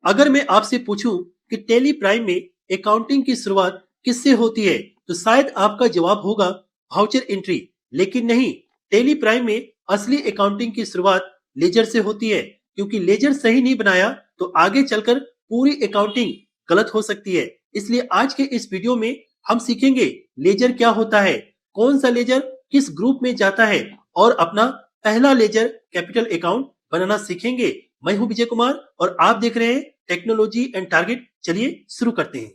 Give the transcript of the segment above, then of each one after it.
अगर मैं आपसे पूछूं कि टेली प्राइम में अकाउंटिंग की शुरुआत किससे होती है, तो शायद आपका जवाब होगा वाउचर एंट्री। लेकिन नहीं, टेली प्राइम में असली अकाउंटिंग की शुरुआत लेजर से होती है। क्योंकि लेजर सही नहीं बनाया तो आगे चलकर पूरी अकाउंटिंग गलत हो सकती है। इसलिए आज के इस वीडियो में हम सीखेंगे लेजर क्या होता है, कौन सा लेजर किस ग्रुप में जाता है, और अपना पहला लेजर कैपिटल अकाउंट बनाना सीखेंगे। मैं हूं विजय कुमार और आप देख रहे हैं टेक्नोलॉजी एंड टारगेट। चलिए शुरू करते हैं।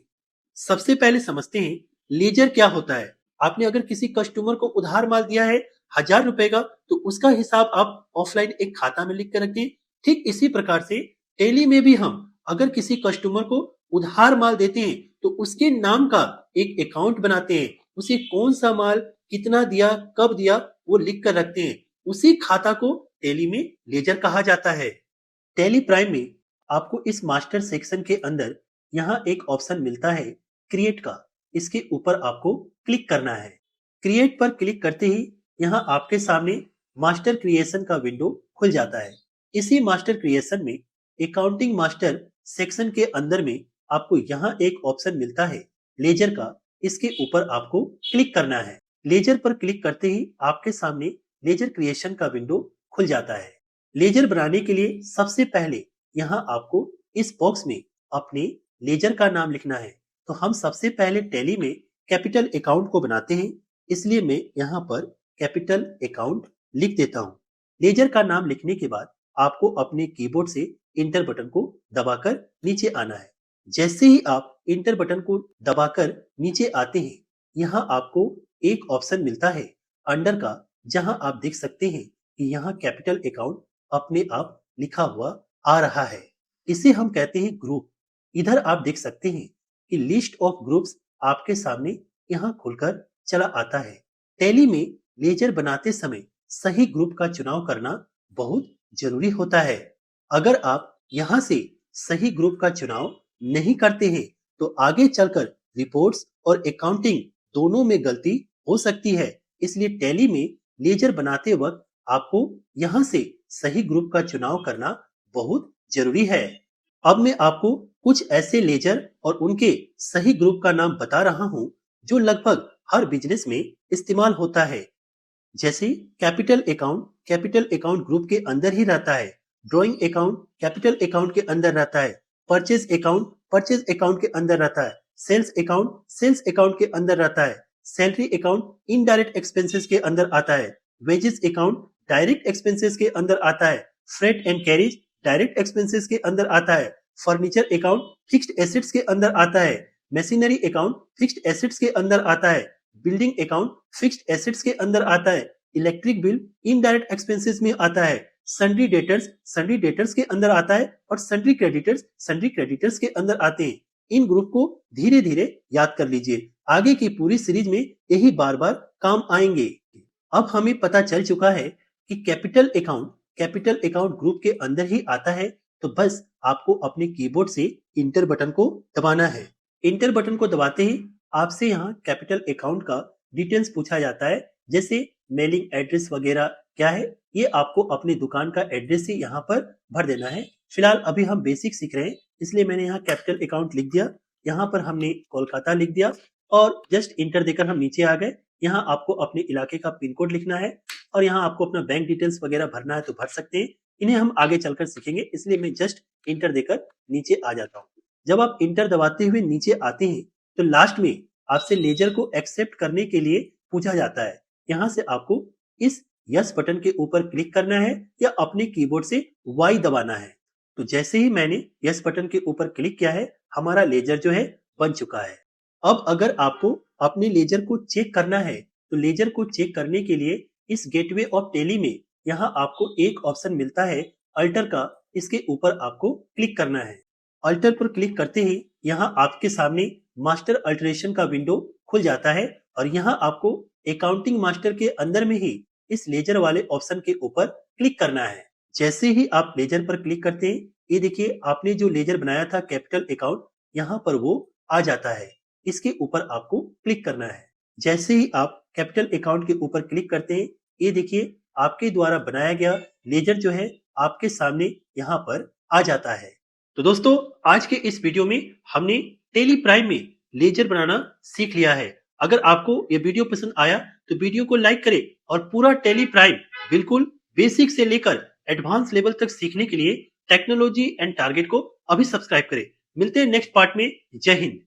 सबसे पहले समझते हैं लेजर क्या होता है। आपने अगर किसी कस्टमर को उधार माल दिया है 1,000 रुपए का, तो उसका हिसाब आप ऑफलाइन एक खाता में लिख कर रखते हैं। ठीक इसी प्रकार से टेली में भी हम अगर किसी कस्टमर को उधार माल देते हैं तो उसके नाम का एक अकाउंट बनाते हैं। उसे कौन सा माल कितना दिया, कब दिया, वो लिख कर रखते हैं। उसी खाता को टेली में लेजर कहा जाता है। टेली प्राइम में आपको इस मास्टर सेक्शन के अंदर यहाँ एक ऑप्शन मिलता है क्रिएट का। इसके ऊपर आपको क्लिक करना है। क्रिएट पर क्लिक करते ही यहाँ आपके सामने मास्टर क्रिएशन का विंडो खुल जाता है। इसी मास्टर क्रिएशन में अकाउंटिंग मास्टर सेक्शन के अंदर में आपको यहाँ एक ऑप्शन मिलता है लेजर का। इसके ऊपर आपको क्लिक करना है। लेजर पर क्लिक करते ही आपके सामने लेजर क्रिएशन का विंडो खुल जाता है। लेजर बनाने के लिए सबसे पहले यहाँ आपको इस बॉक्स में अपने लेजर का नाम लिखना है। तो हम सबसे पहले टैली में कैपिटल अकाउंट को बनाते हैं, इसलिए मैं यहाँ पर कैपिटल अकाउंट लिख देता हूँ। लेजर का नाम लिखने के बाद आपको अपने कीबोर्ड से इंटर बटन को दबाकर नीचे आना है। जैसे ही आप इंटर बटन को दबाकर नीचे आते हैं, यहाँ आपको एक ऑप्शन मिलता है अंडर का, जहाँ आप देख सकते हैं कि यहाँ कैपिटल अकाउंट अपने आप लिखा हुआ आ रहा है। इसे हम कहते हैं ग्रुप। इधर आप देख सकते हैं कि लिस्ट ऑफ ग्रुप्स आपके सामने यहाँ खुलकर चला आता है। टैली में लेजर बनाते समय सही ग्रुप का चुनाव करना बहुत जरूरी होता है। अगर आप यहाँ से सही ग्रुप का चुनाव नहीं करते हैं तो आगे चलकर रिपोर्ट्स और अकाउंटिंग दोनों में गलती हो सकती है। इसलिए टैली में लेजर बनाते वक्त आपको यहाँ से सही ग्रुप का चुनाव करना बहुत जरूरी है। अब मैं आपको कुछ ऐसे लेजर और उनके सही ग्रुप का नाम बता रहा हूँ जो लगभग हर बिजनेस में इस्तेमाल होता है। जैसे कैपिटल अकाउंट ग्रुप के अंदर ही रहता है। ड्राइंग अकाउंट कैपिटल अकाउंट के अंदर रहता है। परचेज अकाउंट के अंदर रहता है। सेल्स अकाउंट के अंदर रहता है। सैलरी अकाउंट इनडायरेक्ट एक्सपेंसेस के अंदर आता है। वेजेस अकाउंट डायरेक्ट एक्सपेंसेस के अंदर आता है। Freight and carriage direct expenses के अंदर आता है। फर्नीचर अकाउंट फिक्स्ड एसेट्स के अंदर आता है। मशीनरी अकाउंट फिक्स्ड एसेट्स के अंदर आता है। बिल्डिंग अकाउंट फिक्स्ड एसेट्स के अंदर आता है। इलेक्ट्रिक बिल इनडायरेक्ट एक्सपेंसेस में आता है। सन्ड्री डेटर्स के अंदर आता है और सन्ड्री क्रेडिटर्स के अंदर आते हैं। इन ग्रुप को धीरे धीरे याद कर लीजिए, आगे की पूरी सीरीज में यही बार बार काम आएंगे। अब हमें पता चल चुका है कि कैपिटल अकाउंट ग्रुप के अंदर ही आता है। तो बस आपको अपने कीबोर्ड से इंटर बटन को दबाना है। इंटर बटन को दबाते ही आपसे यहाँ कैपिटल अकाउंट का डिटेल्स पूछा जाता है, जैसे मेलिंग एड्रेस वगैरह क्या है, ये आपको अपनी दुकान का एड्रेस ही यहाँ पर भर देना है। फिलहाल अभी हम बेसिक सीख रहे हैं, इसलिए मैंने यहाँ कैपिटल अकाउंट लिख दिया। यहाँ पर हमने कोलकाता लिख दिया और जस्ट इंटर देकर हम नीचे आ गए। यहाँ आपको अपने इलाके का पिन कोड लिखना है और यहाँ आपको अपना बैंक डिटेल्स वगैरह भरना है तो भर सकते हैं। इन्हें हम आगे चलकर सीखेंगे, इसलिए मैं जस्ट इंटर देकर नीचे आ जाता हूँ। जब आप इंटर दबाते हुए नीचे आते हैं तो लास्ट में आपसे लेजर को एक्सेप्ट करने के लिए पूछा जाता है। यहाँ से आपको इस यस बटन के ऊपर क्लिक करना है या अपने कीबोर्ड से वाई दबाना है। तो जैसे ही मैंने यस बटन के ऊपर क्लिक किया है, हमारा लेजर जो है बन चुका है। अब अगर आपको अपने लेजर को चेक करना है तो लेजर को चेक करने के लिए इस गेटवे ऑफ टैली में यहाँ आपको एक ऑप्शन मिलता है अल्टर का। इसके ऊपर आपको क्लिक करना है। अल्टर पर क्लिक करते ही यहाँ आपके सामने मास्टर अल्टरेशन का विंडो खुल जाता है और यहाँ आपको अकाउंटिंग मास्टर के अंदर में ही इस लेजर वाले ऑप्शन के ऊपर क्लिक करना है। जैसे ही आप लेजर पर क्लिक करते हैं, ये देखिए आपने जो लेजर बनाया था कैपिटल अकाउंट, यहाँ पर वो आ जाता है। इसके ऊपर आपको क्लिक करना है। जैसे ही आप कैपिटल अकाउंट के ऊपर क्लिक करते हैं, ये देखिए आपके द्वारा बनाया गया लेजर जो है आपके सामने यहाँ पर आ जाता है। तो दोस्तों आज के इस वीडियो में हमने टेली प्राइम में लेजर बनाना सीख लिया है। अगर आपको ये वीडियो पसंद आया तो वीडियो को लाइक करें और पूरा टेली प्राइम बिल्कुल बेसिक से लेकर एडवांस लेवल तक सीखने के लिए टेक्नोलॉजी एंड टारगेट को अभी सब्सक्राइब करें। मिलते हैं नेक्स्ट पार्ट में। जय हिंद।